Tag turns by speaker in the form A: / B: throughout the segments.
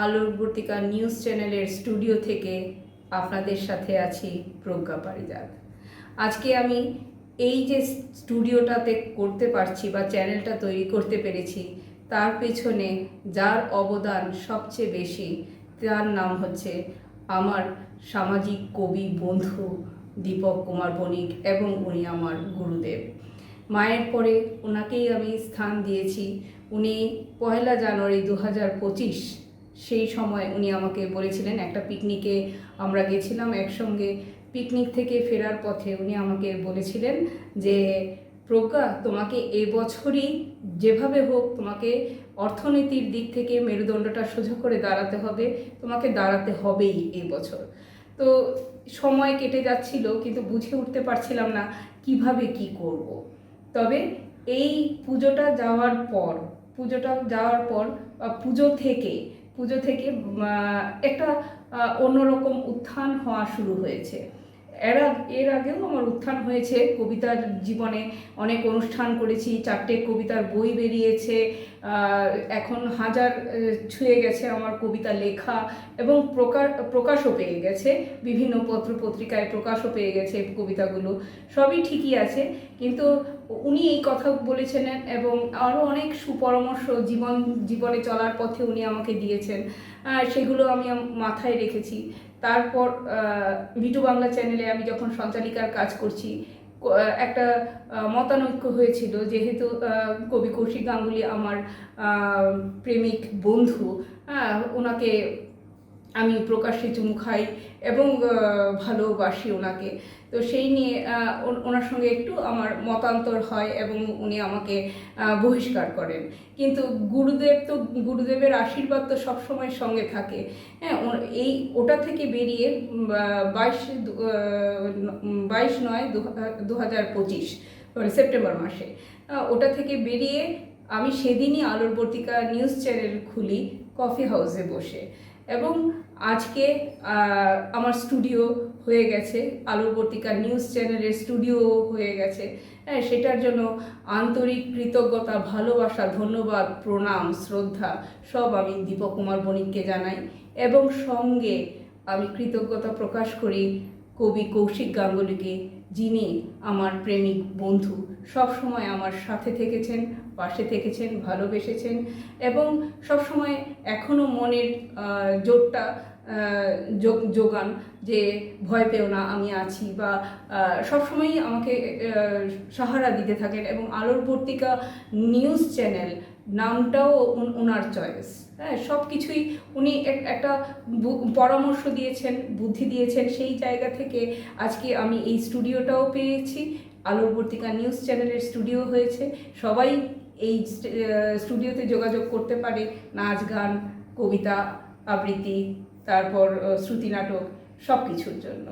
A: আলোরবর্তিকা news চ্যানেলের studio থেকে আপনাদের সাথে আছি প্রজ্ঞা পারিজাত। আজকে আমি এই যে স্টুডিওটাতে করতে পারছি বা চ্যানেলটা তৈরি করতে পেরেছি, তার পেছনে যার অবদান সবচেয়ে বেশি, তার নাম হচ্ছে আমার সামাজিক কবি বন্ধু দীপক কুমার বণিক, এবং উনি আমার গুরুদেব। মায়ের পরে ওনাকেই আমি স্থান দিয়েছি। উনি 1 জানুয়ারি 2025 সেই সময় উনি আমাকে বলেছিলেন, একটা পিকনিকে আমরা গেছিলাম একসঙ্গে, পিকনিক থেকে ফেরার পথে উনি আমাকে বলেছিলেন যে প্রজ্ঞা, তোমাকে এবছরই যেভাবে হোক তোমাকে অর্থনীতির দিক থেকে মেরুদণ্ডটা সোজা করে দাঁড়াতে হবে, তোমাকে দাঁড়াতে হবেই এই বছর। তো সময় কেটে যাচ্ছিল, কিন্তু বুঝে উঠতে পারছিলাম না কিভাবে কি করব। তবে এই পুজোটা যাওয়ার পর পুজো থেকে একটা অন্যরকম উত্থান হওয়া শুরু হয়েছে। এর আগেও আমার উত্থান হয়েছে কবিতার জীবনে। অনেক অনুষ্ঠান করেছি, 4টে কবিতার বই বেরিয়েছে, এখন 1000 ছুঁয়ে গেছে আমার কবিতা লেখা, এবং প্রকাশও পেয়ে গেছে, বিভিন্ন পত্রপত্রিকায় প্রকাশও পেয়ে গেছে কবিতাগুলো। সবই ঠিকই আছে, কিন্তু উনি এই কথা বলেছেন এবং আরও অনেক সুপরামর্শ জীবনে চলার পথে উনি আমাকে দিয়েছেন, সেগুলো আমি মাথায় রেখেছি। তারপর বিটু বাংলা চ্যানেলে আমি যখন সঞ্চালিকার কাজ করছি, একটা মতানৈক্য হয়েছিল, যেহেতু কবি কৌশিক গাঙ্গুলি আমার প্রেমিক বন্ধু, ওনাকে আমি প্রকাশ্যে চুমু খাই এবং ভালোবাসি ওনাকে। তো সেই নিয়ে ওনার সঙ্গে একটু আমার মতান্তর হয় এবং উনি আমাকে বহিষ্কার করেন। কিন্তু গুরুদেবের আশীর্বাদ তো সবসময় সঙ্গে থাকে। হ্যাঁ, ওটা থেকে বেরিয়ে 22/9/2025 সেপ্টেম্বর মাসে, ওটা থেকে বেরিয়ে আমি সেদিনই আলোরবর্তিকা নিউজ চ্যানেল খুলি কফি হাউসে বসে, এবং আজকে আমার স্টুডিও হয়ে গেছে, আলোরবর্তিকা নিউজ চ্যানেলের স্টুডিও হয়ে গেছে। হ্যাঁ, সেটার জন্য আন্তরিক কৃতজ্ঞতা, ভালোবাসা, ধন্যবাদ, প্রণাম, শ্রদ্ধা সব আমি দীপক কুমার বণিককে জানাই। এবং সঙ্গে আমি কৃতজ্ঞতা প্রকাশ করি কবি কৌশিক গাঙ্গুলিকে, যিনি আমার প্রেমিক বন্ধু, সবসময় আমার সাথে থেকেছেন, পাশে থেকেছেন, ভালোবেসেছেন, এবং সবসময় এখনও মনের জোরটা যোগান যে ভয় পেও না, আমি আছি, বা সবসময়ই আমাকে সাহারা দিতে থাকেন। এবং আলোরবর্তিকা নিউজ চ্যানেল নামটাও ওনার চয়েস। হ্যাঁ, সব কিছুই উনি একটা পরামর্শ দিয়েছেন, বুদ্ধি দিয়েছেন। সেই জায়গা থেকে আজকে আমি এই স্টুডিওটাও পেয়েছি, আলোরবর্তিকা নিউজ চ্যানেলের স্টুডিও হয়েছে। সবাই এই স্টুডিওতে যোগাযোগ করতে পারে, নাচ, গান, কবিতা আবৃত্তি, তারপর শ্রুতি নাটক, সব কিছুর জন্য।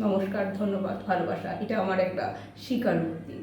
A: নমস্কার, ধন্যবাদ, ভালোবাসা, এটা আমার একটা স্বীকারোক্তি।